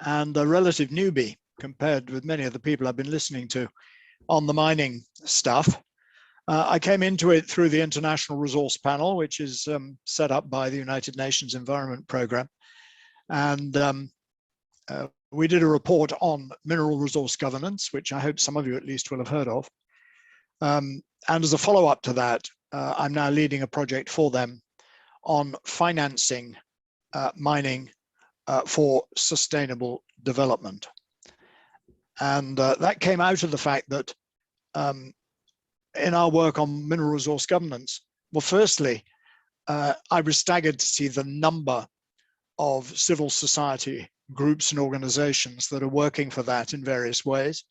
and a relative newbie compared with many of the people I've been listening to on the mining stuff. I came into it through the International Resource Panel, which is set up by the United Nations Environment Programme. And we did a report on mineral resource governance, which I hope some of you at least will have heard of. And as a follow-up to that, I'm now leading a project for them on financing mining for sustainable development. And that came out of the fact that in our work on mineral resource governance, well, firstly, I was staggered to see the number of civil society groups and organizations that are working for that in various ways.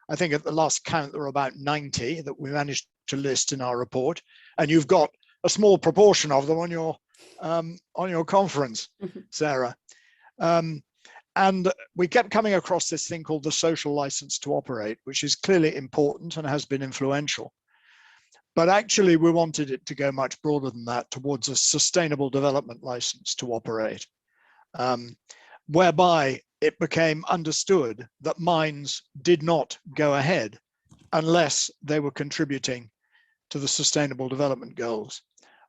I think at the last count, there were about 90 that we managed to list in our report, and you've got a small proportion of them on your conference, Sarah. And we kept coming across this thing called the social license to operate, which is clearly important and has been influential. But actually, we wanted it to go much broader than that, towards a sustainable development license to operate, whereby it became understood that mines did not go ahead unless they were contributing to the Sustainable Development Goals,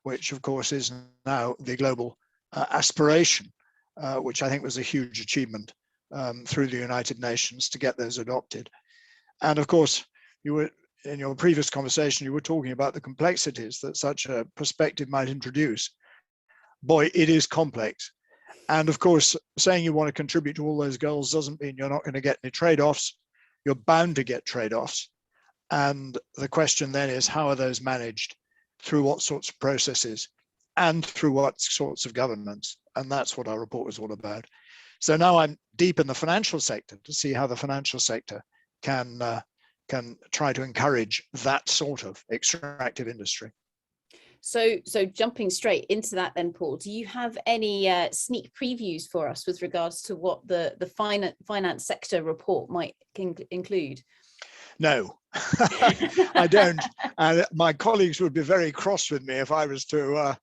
which of course is now the global aspiration, which I think was a huge achievement through the United Nations to get those adopted. And of course, you were, in your previous conversation, you were talking about the complexities that such a perspective might introduce. Boy, it is complex. And of course, saying you want to contribute to all those goals doesn't mean you're not going to get any trade-offs. You're bound to get trade-offs. And the question then is, how are those managed, through what sorts of processes, and through what sorts of governance? And that's what our report was all about. So now I'm deep in the financial sector to see how the financial sector can try to encourage that sort of extractive industry. So jumping straight into that then, Paul, do you have any sneak previews for us with regards to what the finance sector report might include? No, I don't. And my colleagues would be very cross with me if I was to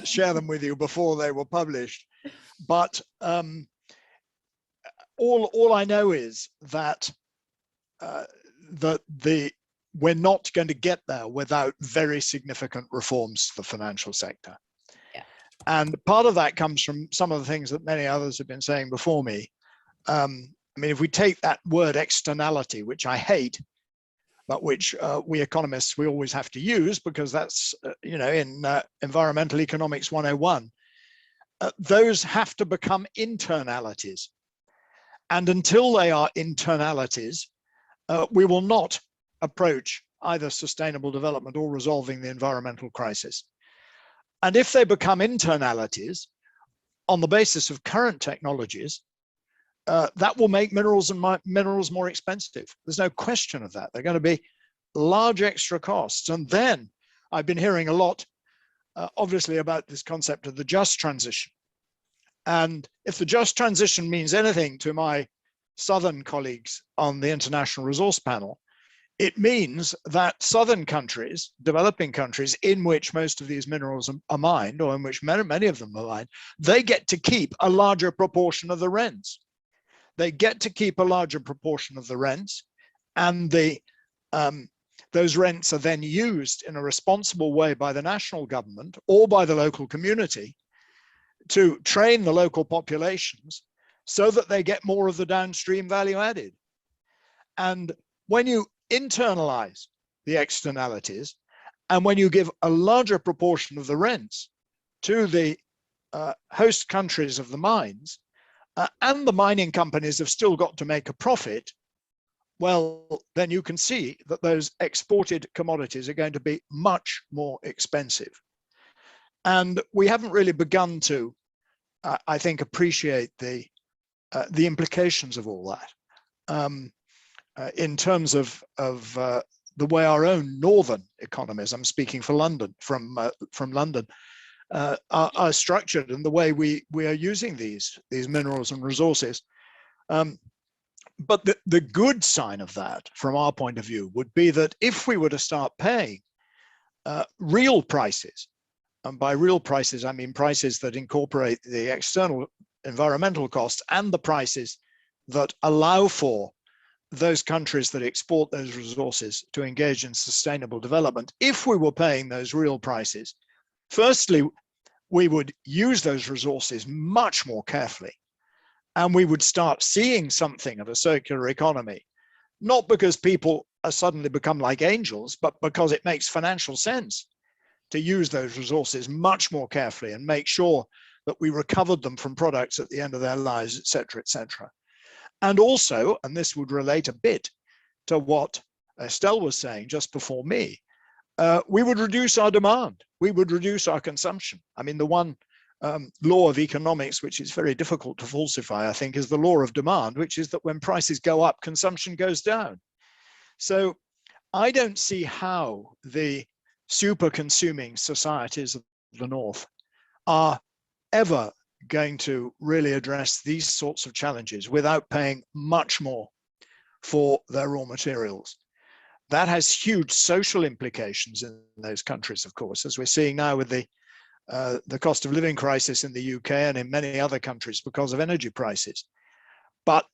share them with you before they were published. But all I know is that we're not going to get there without very significant reforms to the financial sector. Yeah. And part of that comes from some of the things that many others have been saying before me. I mean, if we take that word externality, which I hate, but which we economists, we always have to use because that's, in Environmental Economics 101, those have to become internalities. And until they are internalities, we will not approach either sustainable development or resolving the environmental crisis. And if they become internalities on the basis of current technologies, that will make minerals more expensive. There's no question of that. They're going to be large extra costs. And then I've been hearing a lot, obviously, about this concept of the just transition. And if the just transition means anything to my Southern colleagues on the International Resource Panel, it means that Southern countries, developing countries in which most of these minerals are mined, or in which many of them are mined, they get to keep a larger proportion of the rents. They get to keep a larger proportion of the rents, and those rents are then used in a responsible way by the national government or by the local community to train the local populations so that they get more of the downstream value added. And when you internalize the externalities, and when you give a larger proportion of the rents to the host countries of the mines, and the mining companies have still got to make a profit, well, then you can see that those exported commodities are going to be much more expensive. And we haven't really begun to, I think, appreciate the implications of all that. In terms of the way our own northern economies, I'm speaking for London, from London, are structured, and the way we are using these minerals and resources. But the good sign of that, from our point of view, would be that if we were to start paying real prices, and by real prices I mean prices that incorporate the external environmental costs and the prices that allow for those countries that export those resources to engage in sustainable development, if we were paying those real prices, firstly, we would use those resources much more carefully, and we would start seeing something of a circular economy, not because people are suddenly become like angels, but because it makes financial sense to use those resources much more carefully and make sure that we recovered them from products at the end of their lives, et cetera, et cetera. And also, and this would relate a bit to what Estelle was saying just before me, we would reduce our demand. We would reduce our consumption. I mean, the one law of economics, which is very difficult to falsify, I think, is the law of demand, which is that when prices go up, consumption goes down. So I don't see how the super consuming societies of the North are ever going to really address these sorts of challenges without paying much more for their raw materials. That has huge social implications in those countries, of course, as we're seeing now with the cost of living crisis in the UK and in many other countries because of energy prices. But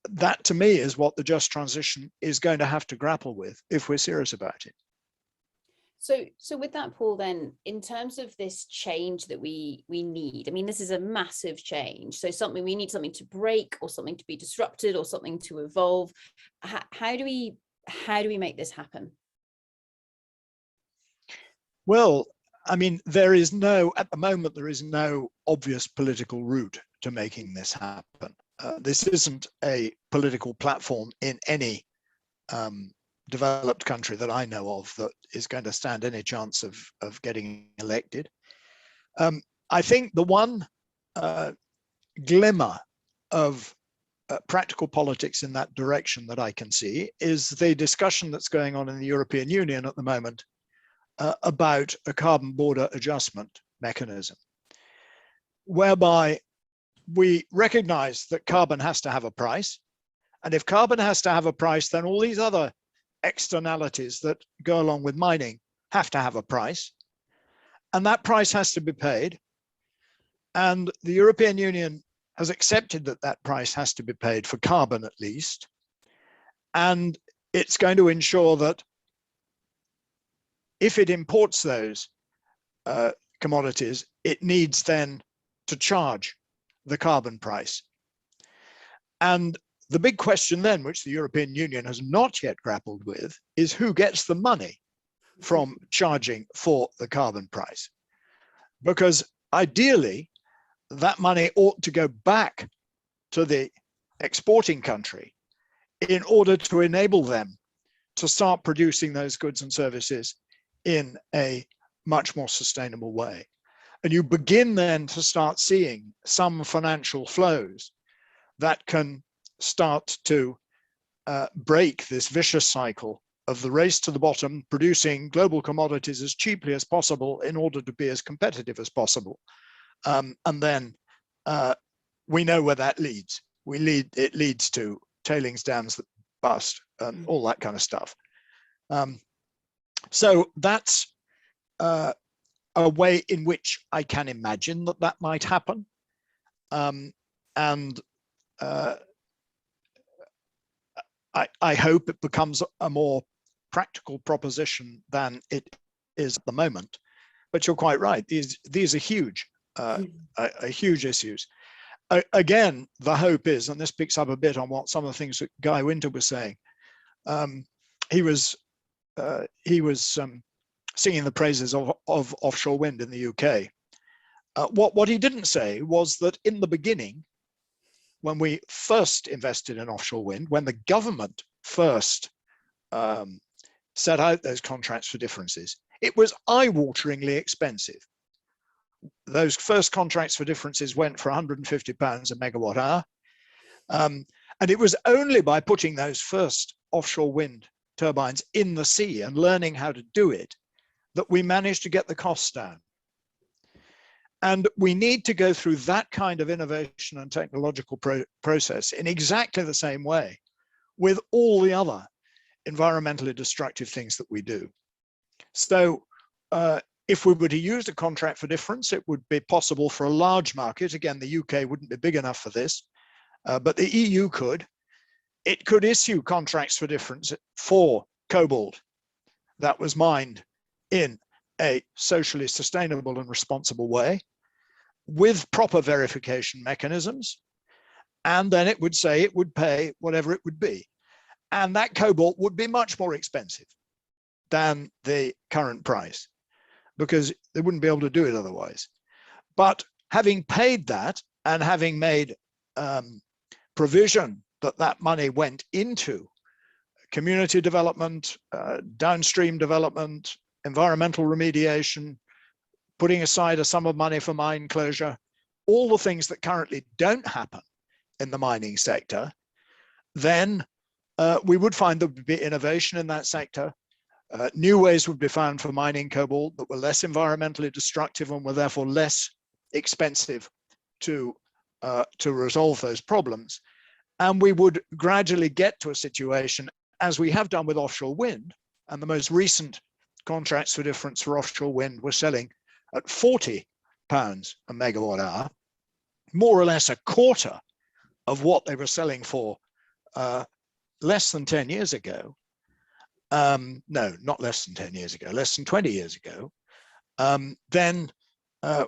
that, to me, is what the just transition is going to have to grapple with if we're serious about it. So with that, Paul, then, in terms of this change that we need, I mean, this is a massive change. So we need something to break, or something to be disrupted, or something to evolve. How do we make this happen? Well, I mean, at the moment, there is no obvious political route to making this happen. This isn't a political platform in any developed country that I know of that is going to stand any chance of getting elected. I think the one glimmer of practical politics in that direction that I can see is the discussion that's going on in the European Union at the moment about a carbon border adjustment mechanism, whereby we recognize that carbon has to have a price. And if carbon has to have a price, then all these other externalities that go along with mining have to have a price. And that price has to be paid. And the European Union has accepted that that price has to be paid for carbon, at least. And it's going to ensure that if it imports those commodities, it needs then to charge the carbon price. And the big question then, which the European Union has not yet grappled with, is who gets the money from charging for the carbon price? Because ideally, that money ought to go back to the exporting country in order to enable them to start producing those goods and services in a much more sustainable way. And you begin then to start seeing some financial flows that can start to break this vicious cycle of the race to the bottom, producing global commodities as cheaply as possible in order to be as competitive as possible. And then we know where that leads. It leads to tailings dams that bust and all that kind of stuff. So that's a way in which I can imagine that might happen. And I hope it becomes a more practical proposition than it is at the moment. But you're quite right. These are huge, huge issues. Again, the hope is, and this picks up a bit on what some of the things that Guy Winter was saying. He was singing the praises of offshore wind in the UK. What he didn't say was that in the beginning, when we first invested in offshore wind, when the government first set out those contracts for differences, it was eye-wateringly expensive. Those first contracts for differences went for £150 a megawatt hour. And it was only by putting those first offshore wind turbines in the sea and learning how to do it that we managed to get the costs down. And we need to go through that kind of innovation and technological process in exactly the same way with all the other environmentally destructive things that we do. So If we were to use a contract for difference, it would be possible for a large market. Again, the UK wouldn't be big enough for this, but the EU could. It could issue contracts for difference for cobalt that was mined in a socially sustainable and responsible way with proper verification mechanisms. And then it would say it would pay whatever it would be. And that cobalt would be much more expensive than the current price because they wouldn't be able to do it otherwise. But having paid that and having made provision that that money went into community development, downstream development, environmental remediation, putting aside a sum of money for mine closure, all the things that currently don't happen in the mining sector, then we would find there would be innovation in that sector. New ways would be found for mining cobalt that were less environmentally destructive and were therefore less expensive to resolve those problems. And we would gradually get to a situation, as we have done with offshore wind, and the most recent contracts for difference for offshore wind were selling at £40 a megawatt hour, more or less a quarter of what they were selling for less than 10 years ago. No, not less than 10 years ago, less than 20 years ago. Then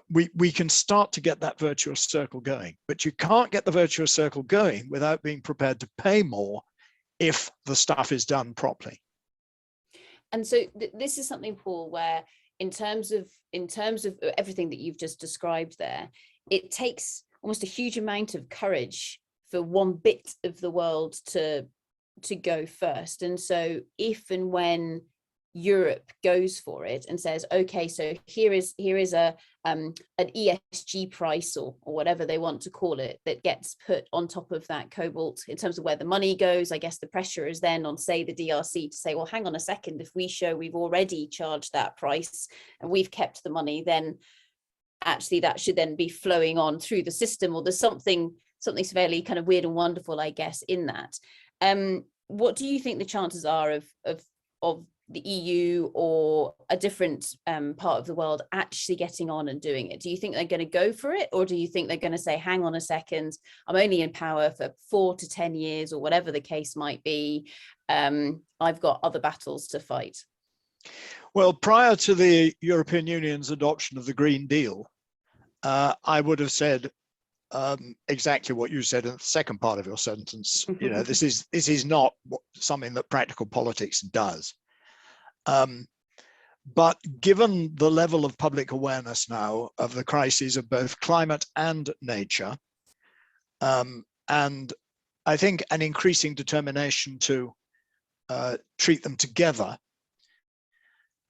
we can start to get that virtuous circle going. But you can't get the virtuous circle going without being prepared to pay more if the stuff is done properly. And so this is something, Paul, where in terms of everything that you've just described there, it takes almost a huge amount of courage for one bit of the world to go first. And so if and when Europe goes for it and says, okay, so here is an ESG price or whatever they want to call it that gets put on top of that cobalt in terms of where the money goes, I guess the pressure is then on, say, the DRC to say, well, hang on a second, if we show we've already charged that price and we've kept the money, then actually that should then be flowing on through the system, or there's something fairly kind of weird and wonderful, I guess, in that. What do you think the chances are of the EU or a different part of the world actually getting on and doing it? Do you think they're going to go for it, or do you think they're going to say, hang on a second, I'm only in power for 4 to 10 years or whatever the case might be, I've got other battles to fight? Well, prior to the European Union's adoption of the Green Deal, I would have said exactly what you said in the second part of your sentence. You know, this is not something that practical politics does. But given the level of public awareness now of the crises of both climate and nature, and I think an increasing determination to treat them together,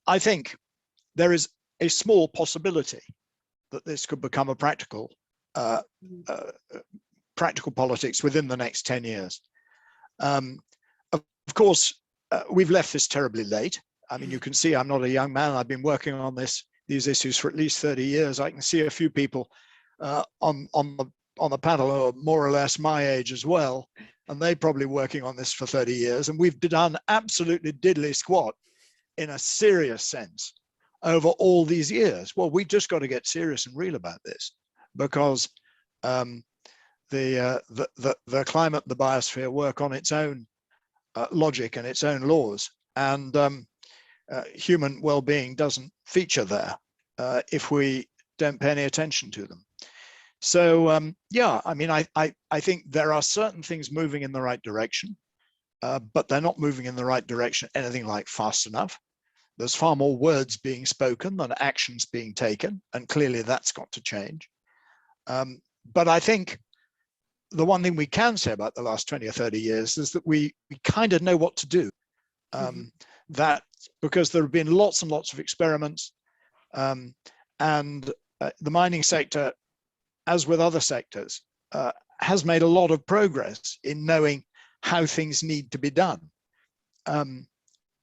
I think there is a small possibility that this could become a practical politics within the next 10 years. Of course, we've left this terribly late. I mean, you can see I'm not a young man. I've been working on these issues for at least 30 years. I can see a few people on the panel who are more or less my age as well, and they're probably working on this for 30 years. And we've done absolutely diddly squat in a serious sense over all these years. Well, we've just got to get serious and real about this, because the climate and the biosphere work on its own logic and its own laws, and human well-being doesn't feature there if we don't pay any attention to them. So yeah, I mean, I think there are certain things moving in the right direction, but they're not moving in the right direction anything like fast enough. There's far more words being spoken than actions being taken, and clearly that's got to change. But I think the one thing we can say about the last 20 or 30 years is that we kind of know what to do. That because there have been lots and lots of experiments, and the mining sector, as with other sectors, has made a lot of progress in knowing how things need to be done.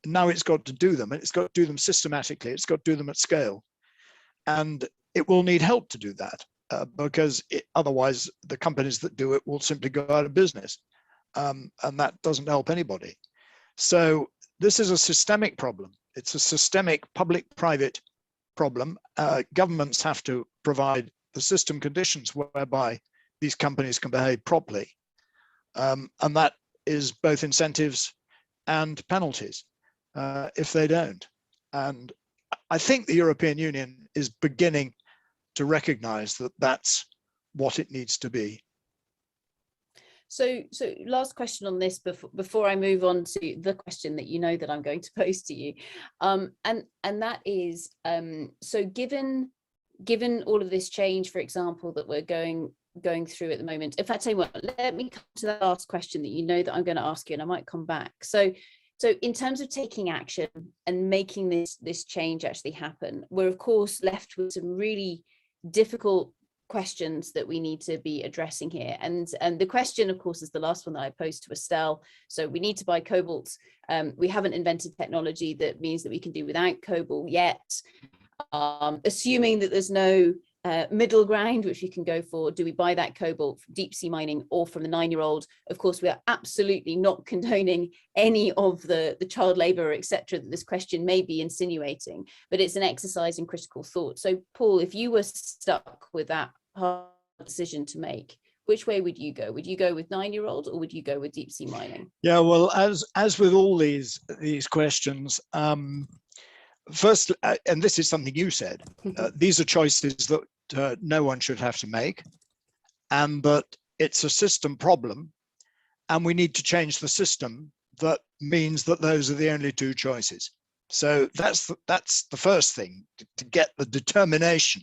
Now it's got to do them, and it's got to do them systematically. It's got to do them at scale, and it will need help to do that, because otherwise the companies that do it will simply go out of business, and that doesn't help anybody. So this is a systemic problem. It's a systemic public-private problem. Governments have to provide the system conditions whereby these companies can behave properly. And that is both incentives and penalties if they don't. And I think the European Union is beginning to recognize that that's what it needs to be. So last question on this before I move on to the question that you know that I'm going to pose to you, and that is, so given all of this change, for example, that we're going through at the moment. In fact, tell you what, let me come to that last question that you know that I'm going to ask you, and I might come back. So in terms of taking action and making this change actually happen, we're of course left with some really difficult questions that we need to be addressing here. And the question, of course, is the last one that I posed to Estelle. So we need to buy cobalt. We haven't invented technology that means that we can do without cobalt yet. Assuming that there's no middle ground which we can go for, do we buy that cobalt from deep sea mining or from the 9-year-old? Of course, we are absolutely not condoning any of the child labor, etc., that this question may be insinuating, but it's an exercise in critical thought. So Paul, if you were stuck with that hard decision to make, which way would you go? Would you go with 9-year-old or would you go with deep sea mining? Yeah, well, as with all these questions, first, and this is something you said, these are choices that no one should have to make, and that it's a system problem, and we need to change the system. That means that those are the only two choices. So that's the first thing, to get the determination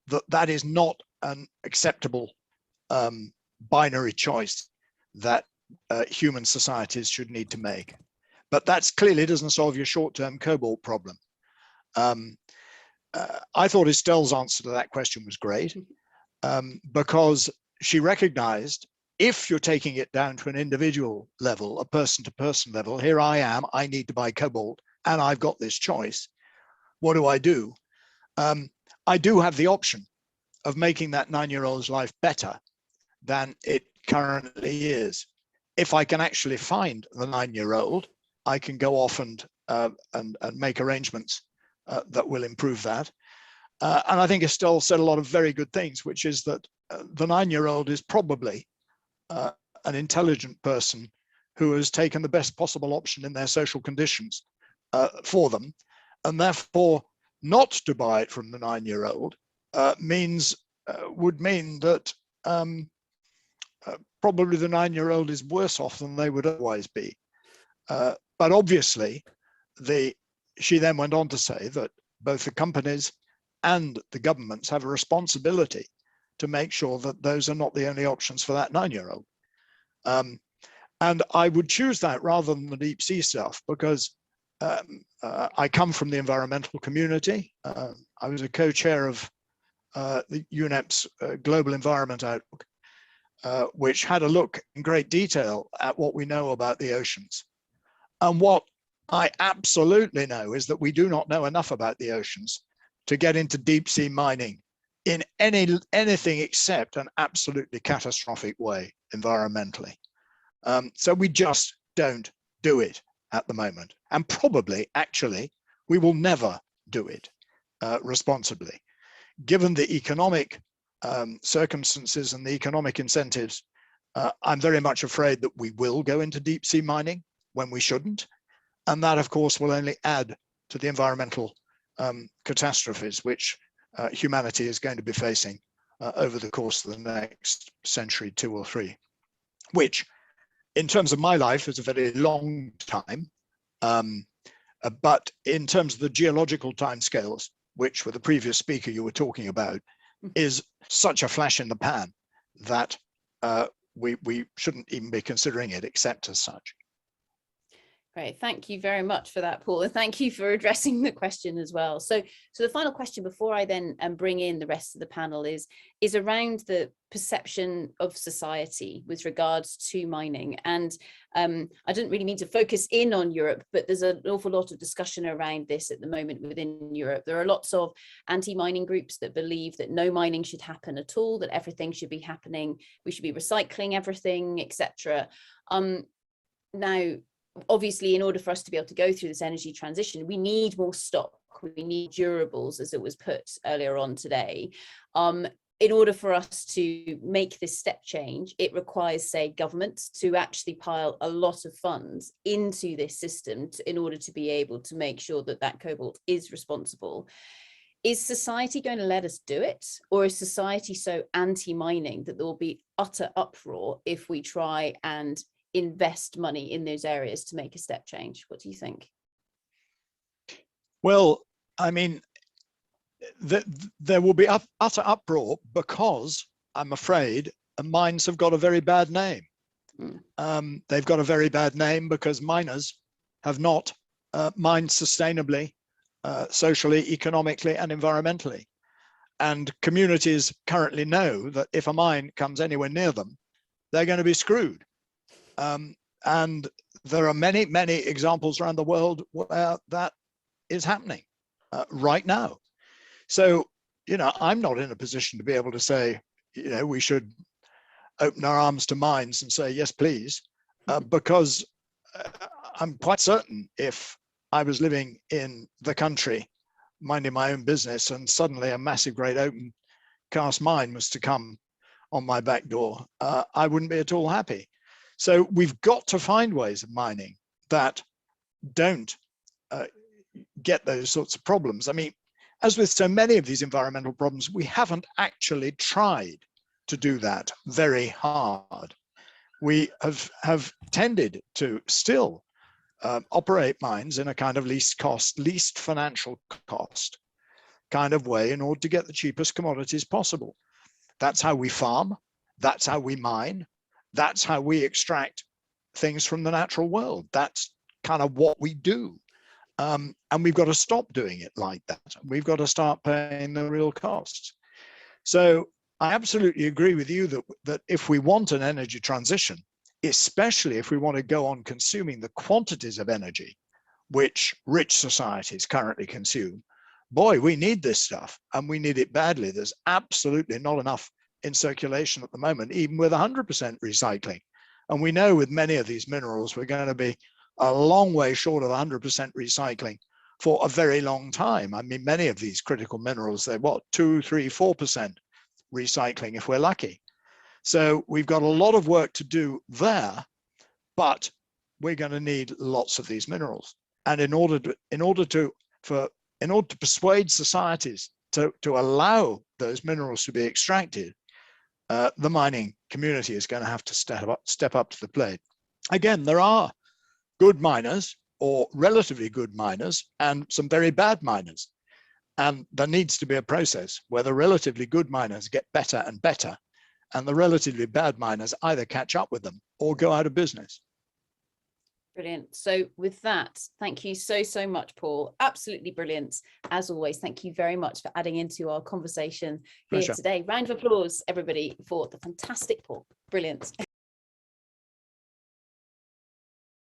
that that is not an acceptable binary choice that human societies should need to make. But that's clearly doesn't solve your short-term cobalt problem. I thought Estelle's answer to that question was great, because she recognized if you're taking it down to an individual level, a person-to-person level, here I am, I need to buy cobalt, and I've got this choice. What do? I do have the option of making that 9-year-old's life better than it currently is. If I can actually find the 9-year-old, I can go off and make arrangements that will improve that. And I think Estelle said a lot of very good things, which is that the 9-year-old is probably an intelligent person who has taken the best possible option in their social conditions for them. And therefore, not to buy it from the 9-year-old would mean that probably the 9-year-old is worse off than they would otherwise be. But obviously, she then went on to say that both the companies and the governments have a responsibility to make sure that those are not the only options for that 9-year-old. And I would choose that rather than the deep sea stuff, because I come from the environmental community. I was a co-chair of the UNEP's Global Environment Outlook, which had a look in great detail at what we know about the oceans. And what I absolutely know is that we do not know enough about the oceans to get into deep sea mining in anything except an absolutely catastrophic way environmentally. So we just don't do it at the moment. And probably, actually, we will never do it responsibly. Given the economic circumstances and the economic incentives, I'm very much afraid that we will go into deep sea mining when we shouldn't. And that, of course, will only add to the environmental catastrophes which humanity is going to be facing over the course of the next century, 2 or 3, which in terms of my life is a very long time. But in terms of the geological timescales, which with the previous speaker you were talking about, is such a flash in the pan that we shouldn't even be considering it except as such. Great, thank you very much for that, Paul, and thank you for addressing the question as well. So the final question before I then bring in the rest of the panel is around the perception of society with regards to mining. And I didn't really mean to focus in on Europe, but there's an awful lot of discussion around this at the moment within Europe. There are lots of anti-mining groups that believe that no mining should happen at all, that everything should be happening, we should be recycling everything, etc. Now, obviously, in order for us to be able to go through this energy transition, we need more stock we need durables, as it was put earlier on today. In order for us to make this step change, it requires, say, governments to actually pile a lot of funds into this system in order to be able to make sure that that cobalt is responsible. Is society going to let us do it? Or is society so anti-mining that there will be utter uproar if we try and invest money in those areas to make a step change? What do you think? Well, I mean, there will be utter uproar because I'm afraid mines have got a very bad name. They've got a very bad name because miners have not mined sustainably, socially, economically, and environmentally. And communities currently know that if a mine comes anywhere near them, they're going to be screwed. And there are many, many examples around the world where that is happening right now. So, you know, I'm not in a position to be able to say, you know, we should open our arms to mines and say, yes, please, because I'm quite certain if I was living in the country, minding my own business, and suddenly a massive, great open cast mine was to come on my back door, I wouldn't be at all happy. So we've got to find ways of mining that don't get those sorts of problems. I mean, as with so many of these environmental problems, we haven't actually tried to do that very hard. We have tended to still operate mines in a kind of least cost, least financial cost kind of way in order to get the cheapest commodities possible. That's how we farm. That's how we mine. That's how we extract things from the natural world. That's kind of what we do. And we've got to stop doing it like that. We've got to start paying the real costs. So I absolutely agree with you that if we want an energy transition, especially if we want to go on consuming the quantities of energy which rich societies currently consume, boy, we need this stuff and we need it badly. There's absolutely not enough in circulation at the moment, even with 100% recycling. And we know with many of these minerals, we're going to be a long way short of 100% recycling for a very long time. I mean, many of these critical minerals, they're what, 2, 3, 4% recycling if we're lucky. So we've got a lot of work to do there, but we're going to need lots of these minerals. And in order to persuade societies to allow those minerals to be extracted, the mining community is going to have to step up to the plate. Again, there are good miners or relatively good miners and some very bad miners. And there needs to be a process where the relatively good miners get better and better, and the relatively bad miners either catch up with them or go out of business. Brilliant. So with that, thank you so much, Paul. Absolutely brilliant. As always, thank you very much for adding into our conversation here today. Round of applause, everybody, for the fantastic Paul. Brilliant.